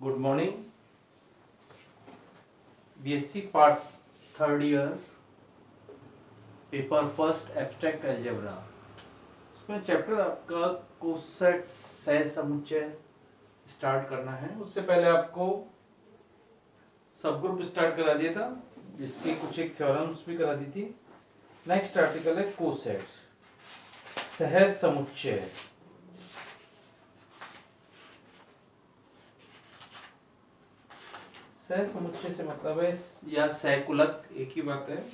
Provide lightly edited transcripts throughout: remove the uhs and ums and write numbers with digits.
Good morning. BSc part third year, paper first, abstract algebra. उसमें chapter आपका coset सह समुच्चय स्टार्ट करना है। उससे पहले आपको सब ग्रुप स्टार्ट करा दिया था, जिसकी कुछ एक थ्योरम्स भी करा दी थी। नेक्स्ट आर्टिकल है कोसेट सह समुच्चय। सह समुच्चय से मतलब है या सहकुलक, एक ही बात है।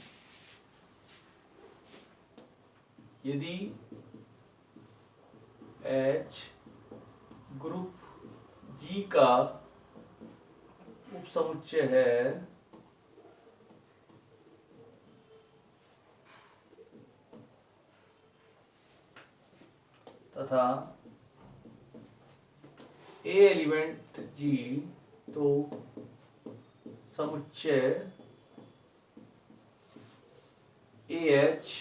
यदि H ग्रुप G का उपसमुच्चय है तथा A एलिमेंट G, तो समुच्चय AH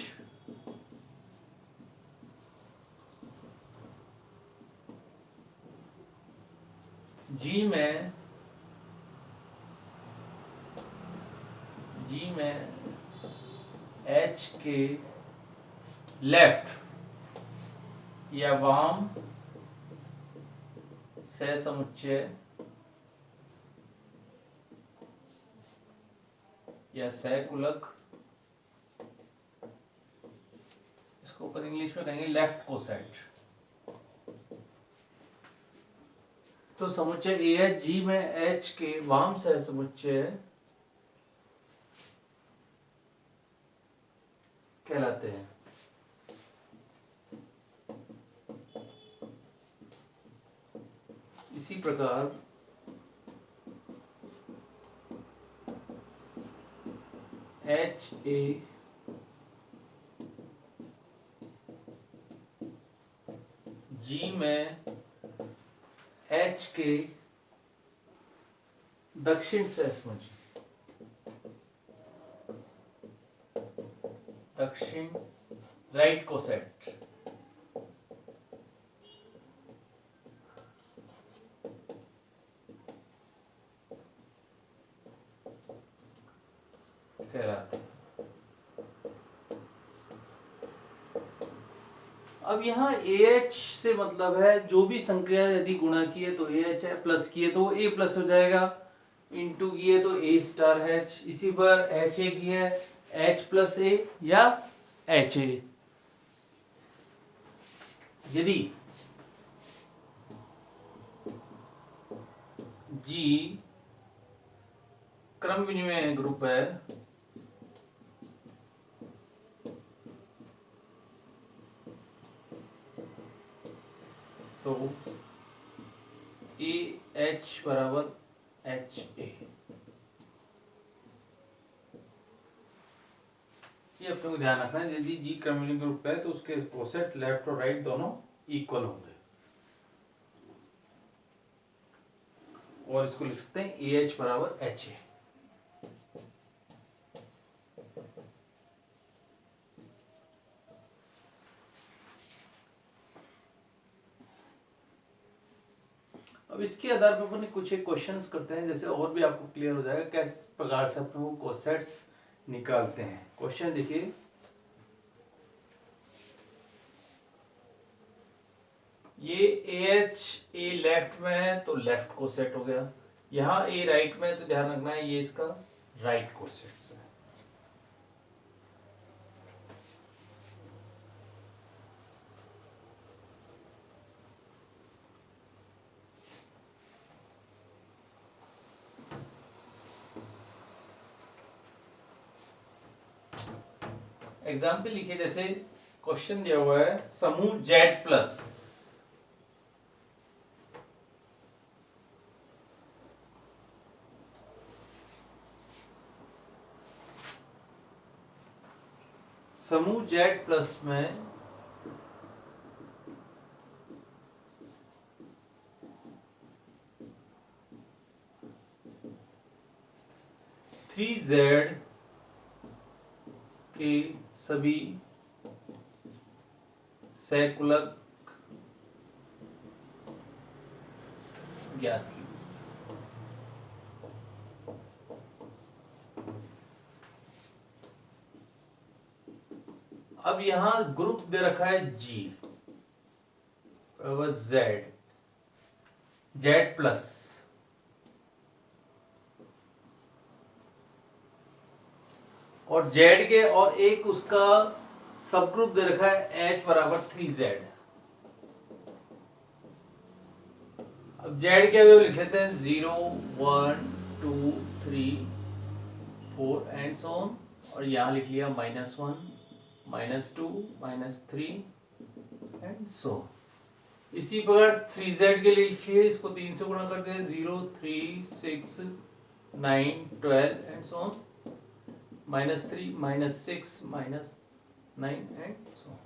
G में H के लेफ्ट या वाम सह समुच्चय या सहकुलक, इसको ऊपर इंग्लिश में कहेंगे लेफ्ट कोसेट। तो समुच्चय AH G में H के वाम सह समुच्चय कहलाते हैं। इसी प्रकार HA G में H के दक्षिण सह समुच्चय, दक्षिण राइट कोसेट कहलाते हैं। अब यहाँ AH से मतलब है जो भी संक्रिया यदि गुणा की है तो AH है, प्लस की है तो A प्लस हो जाएगा, इंटू की है तो A स्टार H। इसी पर HA की है H प्लस A या HA। यदि G क्रम विनिमय ग्रुप है तो AH बराबर HA। ये अपने को ध्यान रखना है, यदि G क्रम विनिमय ग्रुप है तो उसके कोसेट लेफ्ट और राइट दोनों इक्वल होंगे। और इसको लिख सकते हैं AH बराबर HA। अब इसके आधार पर अपने कुछ एक क्वेश्चंस करते हैं, जैसे और भी आपको क्लियर हो जाएगा किस प्रकार से अपने वो कोसेट्स निकालते हैं। क्वेश्चन देखिए, ये AH A लेफ्ट में है तो लेफ्ट कोसेट हो गया, यहाँ A राइट में है तो ध्यान रखना है ये इसका राइट कोसेट है। एग्जाम्पल लिखिए, जैसे क्वेश्चन दिया हुआ है समूह Z प्लस Z प्लस में थ्री Z के सभी सहकुलक ज्ञात की। अब यहां ग्रुप दे रखा है G बराबर Z प्लस, और Z के और एक उसका सब ग्रुप दे रखा है H बराबर 3Z। अब Z के अवयव लिख लेते हैं 0 1 2 3 4 एंड सो ऑन, और यहां लिख लिया -1 -2 -3 एंड सो। इसी प्रकार 3Z के लिए लिखिए, इसको 3 से गुणा करते हैं 0 3 6 9 12 and so on, -3 -6 -9 and so.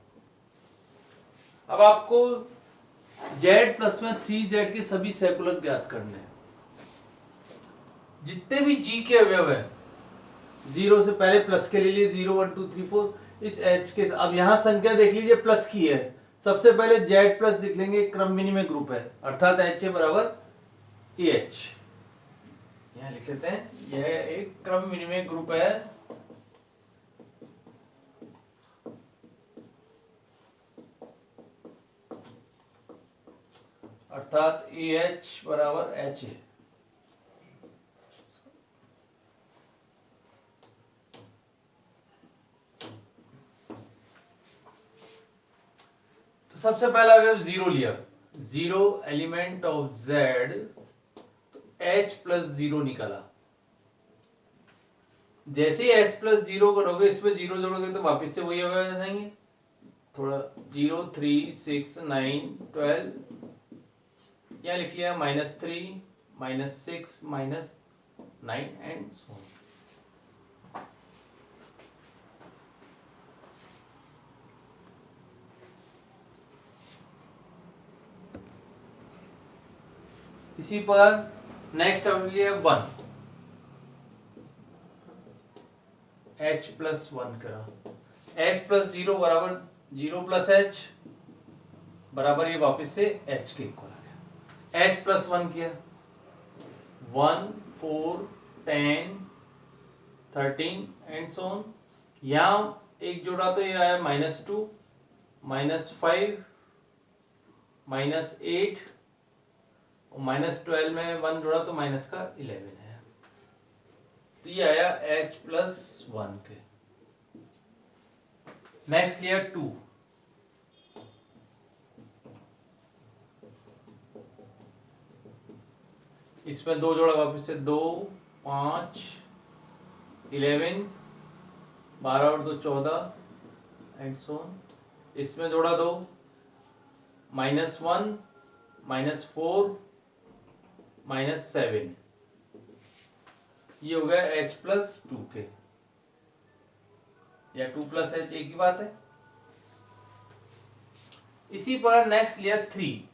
अब आपको Z प्लस में 3Z के सभी सैकुलक ज्ञात करने हैं। जितने भी G के अवयव है, 0 से पहले प्लस के ले लिए 0 1 2 3 4, इस H के, अब यहां संख्या देख लीजिए प्लस की है, सबसे पहले Z प्लस लिख लेंगे, क्रम विनिमय ग्रुप है, अर्थात HA बराबर AH। यहां लिख लेते हैं, यह एक क्रम विनिमय ग्रुप है, अर्थात AH बराबर HA। तो सबसे पहला अवयव 0 लिया, 0 एलिमेंट ऑफ Z, तो H प्लस 0 निकाला। जैसे ही H प्लस 0 करोगे, इसमें 0 जोड़ोगे तो वापस से वही अवयव आ जाएंगे, थोड़ा 0 3 6 9 12, क्या लिख लिया -3 -6 -9 एंड सो। इसी पर नेक्स्ट अवयव 1, H प्लस 1 करा, H प्लस 0 बराबर 0 प्लस H बराबर, ये वापस से H के इक्वल आ गया। H प्लस 1 किया, 1 4 10 13 एंड सो ऑन। यहां एक जोड़ा तो ये आया -2 -5 -8, और -12 में 1 जोड़ा तो माइनस का 11 है, तो ये आया H प्लस 1 के। नेक्स्ट लिया 2, इसमें 2 जोड़ा वापस से 2 5 11 12 और 2 14 एंड सो ऑन। इसमें जोड़ा 2 -1 -4 -7, ये हो गया H प्लस 2 के, या 2 प्लस H एक ही बात है। इसी पर नेक्स्ट लिया 3,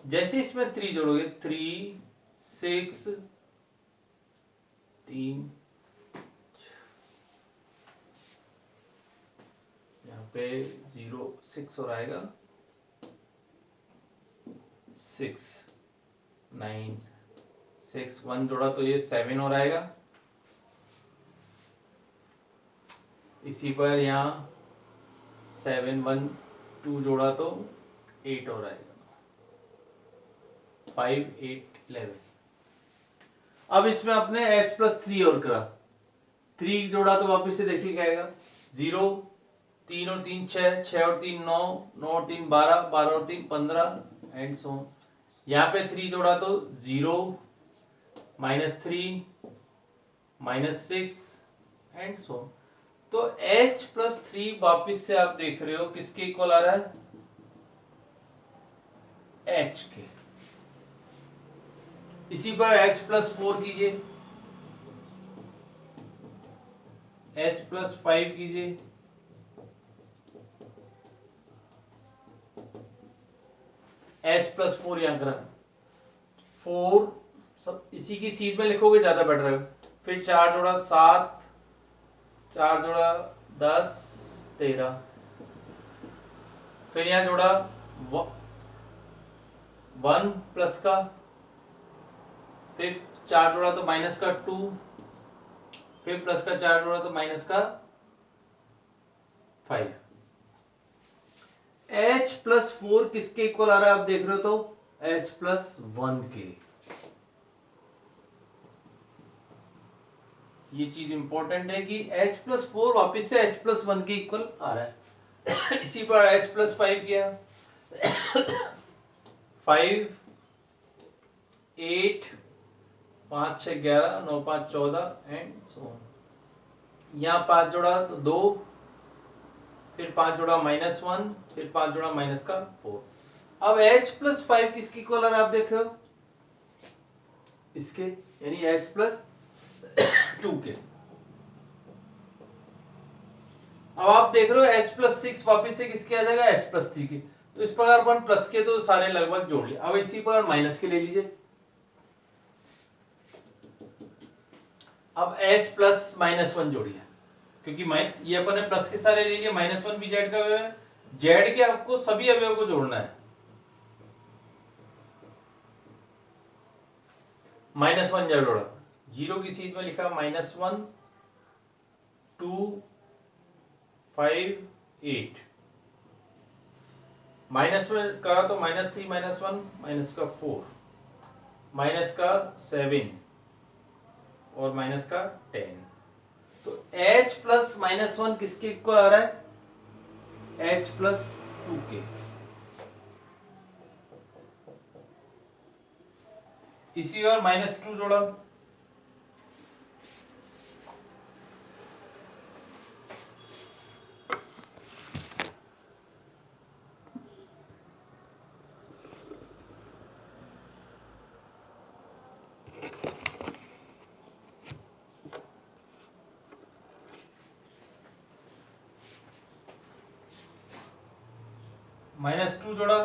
जैसे इसमें 3 जोड़ोगे 3 6 3, यहाँ पे 0 6 और आएगा 6 9 6 1 जोड़ा तो ये 7 और आएगा। इसी पर यहाँ 7 1 2 जोड़ा तो 8 और आएगा, 5 8 11। अब इसमें अपने H प्लस 3 और करा, 3 जोड़ा तो वापस से देखिए क्या आएगा, 0 3 और 3 6 6 और 3 9 9 और 3 12 12 और 3 15 एंड सो। यहाँ पे 3 जोड़ा तो 0 -3 -6 एंड सो। तो H प्लस 3 वापिस से आप देख रहे हो किसके इक्वल आ रहा है, H के। इसी पर H प्लस 4 कीजिए, H प्लस 5 कीजिए, H प्लस 4 यहां करा 4, सब इसी की सीध में लिखोगे ज्यादा बेटर है। फिर 4 जोड़ा 7, 4 जोड़ा 10 13, फिर यहां जोड़ा 1 प्लस का, फिर 4 जोड़ा तो माइनस का 2, फिर प्लस का 4 जोड़ा तो माइनस का 5। H+4 किसके इक्वल आ रहा है आप देख रहे हो तो H+1 के। ये चीज इंपॉर्टेंट है कि H+4 वापिस से H+1 के इक्वल आ रहा है। इसी पर H+5 किया, 5 8 5 6 11 9 5 14 एंड सो ऑन। यहाँ 5 जोड़ा तो 2, फिर 5 जोड़ा -1, फिर 5 जोड़ा माइनस का 4। अब H+5 किसकी इक्वल आ रहा है आप देख रहे हो, इसके, यानी H+2 के। अब आप देख रहे हो H+6 वापिस से किसके आ जाएगा, H+3 के। तो इस प्रकार अपन प्लस के तो सारे लगभग जोड़ लिए। अब इसी प्रकार माइनस के ले लीजिए। अब H+-1 जोड़िए, क्योंकि ये अपन ने प्लस के सारे ले लिए, -1 भी जेड का अवयव है, जेड के आपको सभी अवयव को जोड़ना है। -1 जेड जोड़ा, 0 की सीध में लिखा -1 2 5 8, माइनस में करा तो -3 -1 माइनस का 4 माइनस का 7 और माइनस का 10। तो H+-1 किसके इक्वल आ रहा है, H+2 के। इसी और -2 जोड़ा, -2 जोड़ा,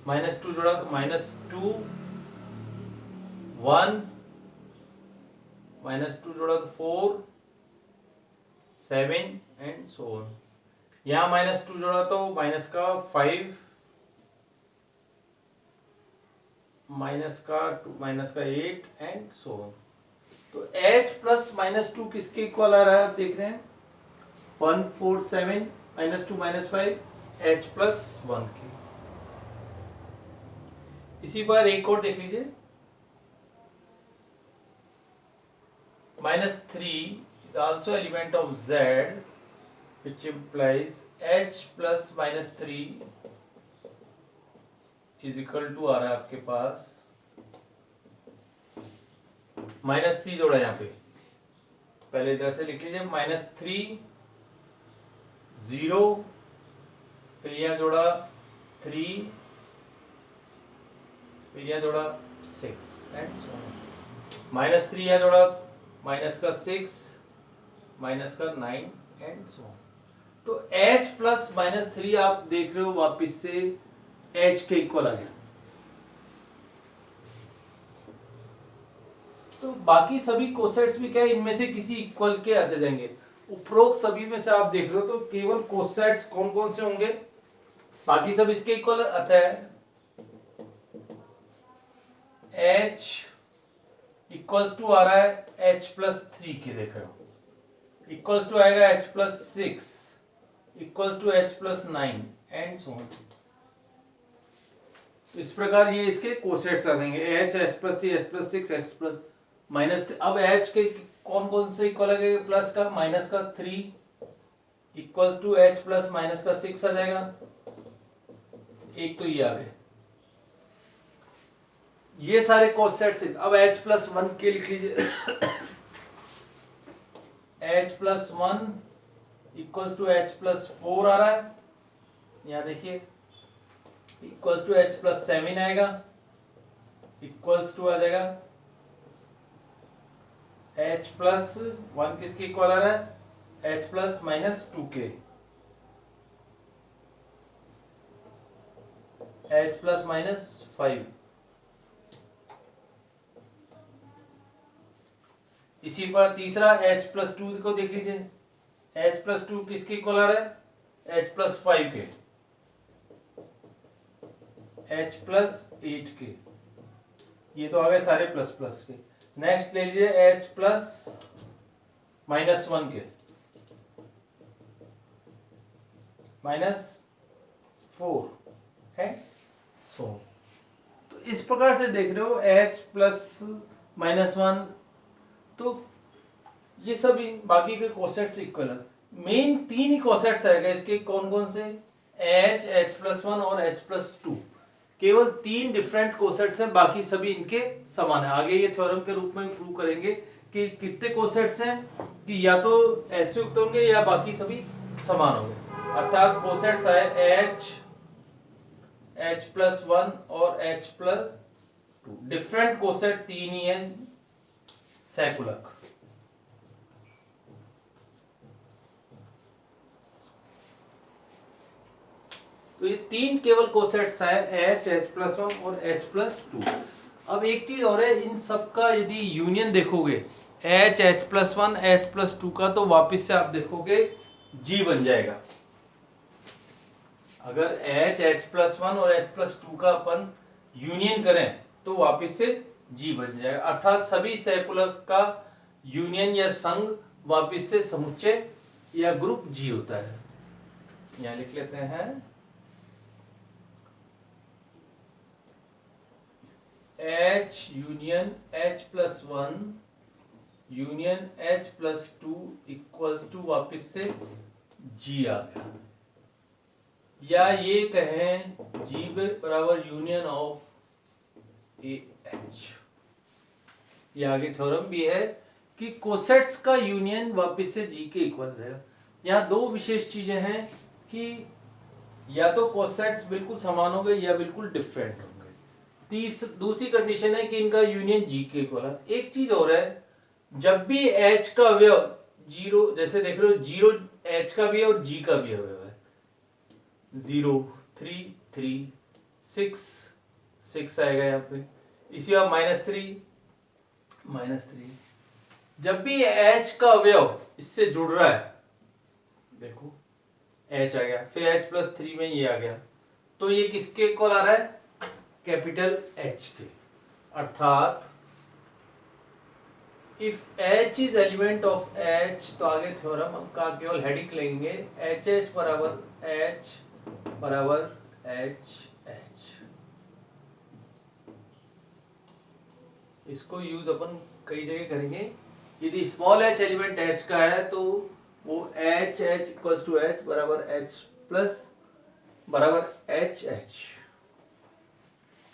-2 जोड़ा तो -2 1, -2 जोड़ा तो 4 7 एंड सो ऑन। यहाँ -2 जोड़ा तो माइनस का 5 माइनस का 2 माइनस का 8 एंड सो ऑन। तो H+-2 किसके इक्वल आ रहा है आप देख रहे हैं, 1 4 7 -2 -5 H+1 के। इसी पर एक और देख लीजिए, -3 is also element of Z, which implies H+-3 is equal to आ रहा है आपके पास -3 जोड़ा, यहाँ पे पहले इधर से लिख लीजिए, -3 0, फिर यहाँ जोड़ा 3, फिर यहाँ जोड़ा 6 एंड सो ऑन। -3 यहाँ जोड़ा माइनस का 6 माइनस का 9 एंड सो ऑन। तो H+-3 आप देख रहे हो वापिस से H के इक्वल आ गया। तो बाकी सभी कोसेट्स भी क्या है, इनमें से किसी इक्वल के आते जाएंगे। उपरोक्त सभी में से आप देख रहे हो तो केवल कोसेट्स कौन कौन से होंगे, बाकी सब इसके इक्वल आता है। H इक्वल्स टू आ रहा है H+3 के, देख रहे हो, इक्वल्स टू आएगा H+6 equals to H+9 and so on. इस प्रकार ये इसके कोसेट्स आ जाएंगे, H H+3 H+6 H+- अब H के कौन कौन से इक्वल आ जाएगा, प्लस का माइनस का 3 equals to H plus minus का 6 आ जाएगा। एक तो ये आ गए, ये सारे कोसेट्स। अब H+1 के लिख लीजिए, H+1 इक्वल्स टू H+4 आ रहा है, यहां देखिए, इक्वल्स टू H+7 आएगा, इक्वल्स टू आ जाएगा H+1 किसके इक्वल आ रहा है, H+-2 के, H+-5। इसी पर तीसरा H+2 को देख लीजिए, H+2 किसके इक्वल आ रहा है, H+5 के, H+8 के, ये तो आ गए सारे प्लस प्लस के। नेक्स्ट ले लीजिए H+-1 के, -4 है। तो इस प्रकार से देख रहे हो H+-1, तो ये सभी बाकी के कोसेट्स इक्वल है। मेन 3 ही कोसेट्स रहेगा इसके, कौन कौन से, H, H+1 और H+2, केवल 3 डिफरेंट कोसेट्स हैं, बाकी सभी इनके समान है। आगे ये थ्योरम के रूप में प्रूव करेंगे कि कितने कोसेट्स हैं, कि या तो ऐसे युक्त होंगे या बाकी सभी समान होंगे। अर्थात कोसेट्स आए H, H+1 और H+2, डिफरेंट कोसेट 3 ही है सैकुलक। तो ये 3 केवल कोसेट्स है H, H+1 और H+2। अब एक चीज और है, इन सब का यदि यूनियन देखोगे H, H+1, H+2 का, तो वापस से आप देखोगे G बन जाएगा। अगर H, H+1 और H+2 का अपन यूनियन करें तो वापस से G बन जाएगा। अर्थात सभी सैकुलक का यूनियन या संघ वापस से समुच्चय या ग्रुप G होता है। यहां लिख लेते हैं H union H+1 union H+2 equals to वापस से G आ गया, या ये कहें G बराबर यूनियन ऑफ AH। ये आगे थ्योरम भी है कि कोसेट्स का यूनियन वापस से G के इक्वल रहेगा। यहाँ 2 विशेष चीजें हैं कि या तो कोसेट्स बिल्कुल समान होंगे या बिल्कुल डिफरेंट होंगे। दूसरी कंडीशन है कि इनका यूनियन G के इक्वल है। एक चीज और है, जब भी H का अवयव 0, जैसे देख रहे हो 0 H का भी है और G का भी अवयव है, 0, 3, 3, 6 आएगा यहाँ पे, इसी बार -3, जब भी H का अवयव इससे जुड़ रहा है, देखो H आ गया, फिर H+3 में ये आ गया, तो ये किसके इक्वल आ रहा है, कैपिटल H के। अर्थात if H is element of H, तो आगे थ्योरम का केवल हेडिंग लेंगे, HH बराबर H बराबर HH। इसको यूज अपन कई जगह करेंगे। यदि स्मॉल h एलिमेंट H का है तो वो H इक्वल्स टू H बराबर H प्लस बराबर HH।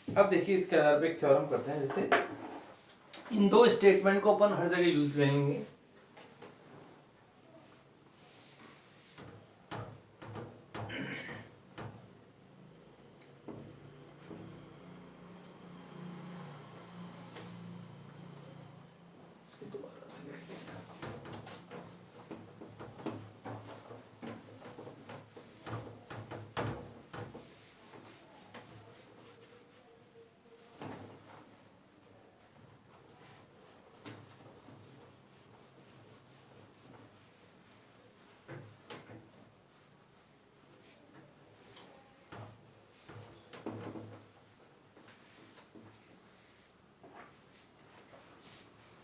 अब देखिए इसके आधार पे एक थ्योरम करते हैं। जैसे इन 2 स्टेटमेंट को अपन हर जगह यूज करेंगे। इसको दोबारा से लिख लेते हैं।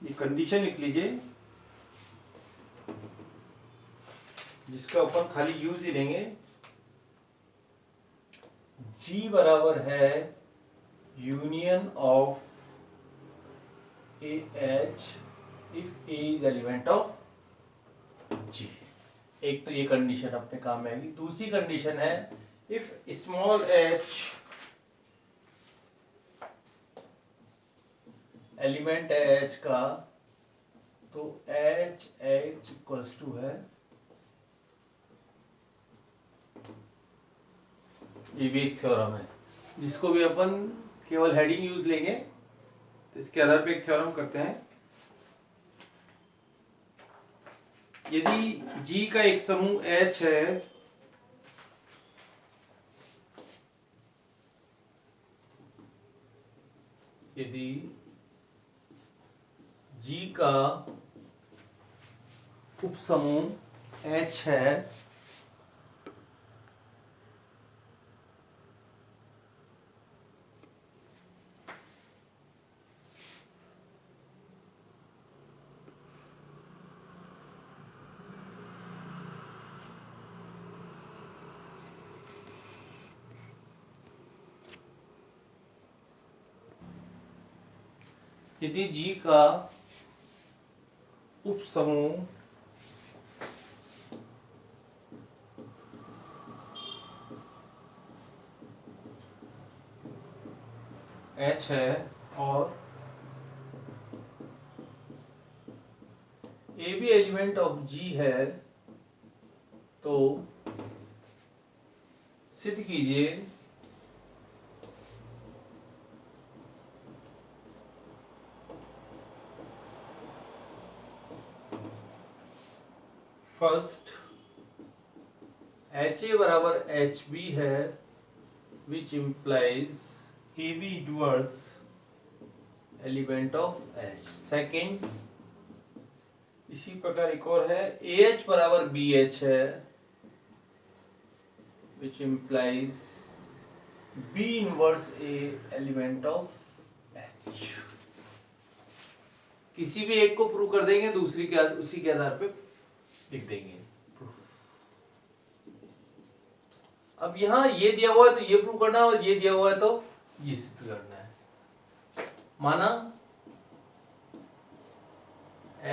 ये कंडीशन लिख लीजिए जिसका अपन खाली यूज ही लेंगे। G बराबर है union of AH if A is element of G। एक तो ये कंडीशन अपने काम में आएगी। दूसरी कंडीशन है इफ स्मॉल h एलिमेंट है H का, तो H इक्वल्स टू है, ये भी एक थ्योरम है जिसको भी अपन केवल हेडिंग यूज लेंगे। तो इसके आधार पे एक थ्योरम करते हैं। यदि G का एक समूह H है, यदि G का उपसमूह H है, यदि G का उपसमूह H है और A भी एलिमेंट ऑफ G है, तो सिद्ध कीजिए फर्स्ट HA बराबर HB है, which implies AB inverse element of H। Second, इसी प्रकार एक और है AH बराबर BH है, which implies B inverse A element of H। किसी भी एक को प्रूव कर देंगे, दूसरी के उसी के आधार पे लिख देंगे। अब यहां ये दिया हुआ है तो ये प्रूव करना है, और ये दिया हुआ है तो ये सिद्ध करना है। माना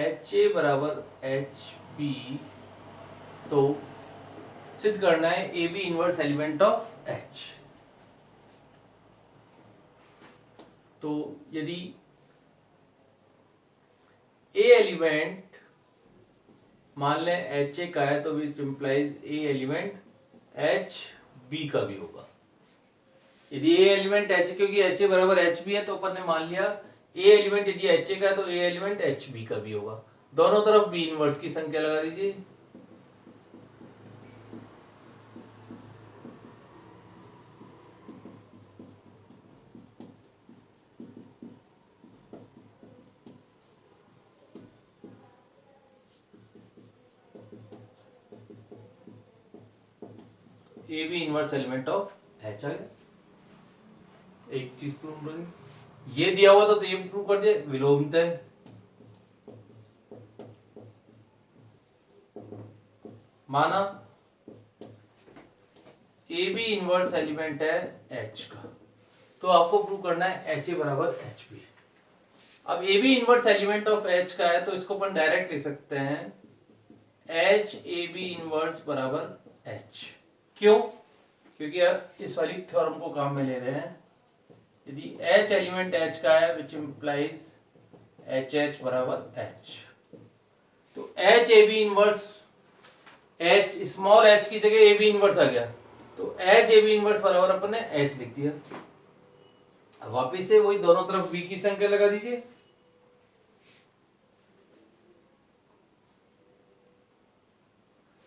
HA बराबर HB, तो सिद्ध करना है AB inverse element of H। तो यदि A एलिमेंट मान लें HA का है, तो which implies A element HB का भी होगा। यदि A एलिमेंट H, क्योंकि HA बराबर HB है, तो अपन ने मान लिया A एलिमेंट यदि HA का है तो A एलिमेंट HB का भी होगा। दोनों तरफ B इनवर्स की संख्या लगा दीजिए। A भी इनवर्स एलिमेंट ऑफ H आ गया। एक चीज प्रूव करेंगे, ये दिया हुआ था तो ये प्रूव कर दिया, विलोमतः माना A भी इनवर्स एलिमेंट है H का, तो आपको प्रूव करना है HA बराबर HB। अब A भी इनवर्स एलिमेंट ऑफ H का है, तो इसको अपन डायरेक्ट लिख सकते हैं HAB इनवर्स बराबर H। क्यों? क्योंकि इस वाली थ्योरम को काम में ले रहे हैं। यदि H एलिमेंट H का है, विच इंप्लाइज HH बराबर H, तो HAB inverse H, small h की जगह AB इनवर्स आ गया, तो HAB इनवर्स बराबर अपन ने H लिख दिया। अब वापिस से वही दोनों तरफ B की संख्या लगा दीजिए।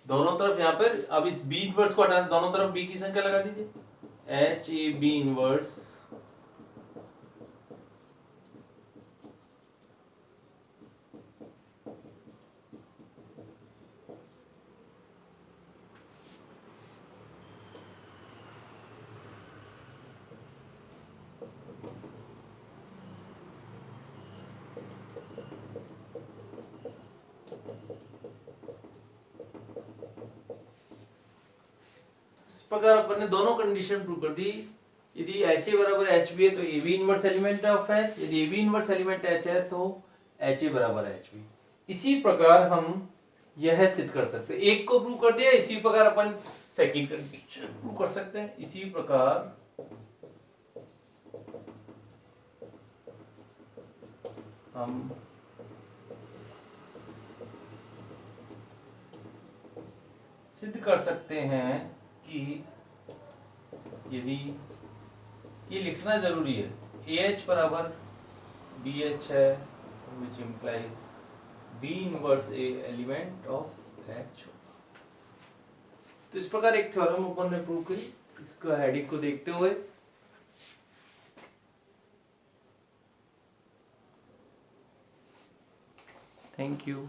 दोनों तरफ यहाँ पर अब इस B इनवर्स को हटा, दोनों तरफ B की संख्या लगा दीजिए। HAB इनवर्स प्रकार अपन ने दोनों कंडीशन प्रूव कर दी। यदि HA बराबर HB है तो AB inverse element of H, यदि AB इनवर्स एलिमेंट H है तो HA बराबर HB। इसी प्रकार हम यह सिद्ध कर सकते हैं। एक को प्रूव कर दिया, इसी प्रकार अपन सेकंड कंडीशन प्रूव कर सकते हैं। इसी प्रकार हम सिद्ध कर सकते हैं कि यदि ये लिखना जरूरी है, AH बराबर BH है, which implies B inverse A element of H। तो इस प्रकार एक थ्योरम अपन ने प्रूव करी। इसका हेडिंग को देखते हुए थैंक यू।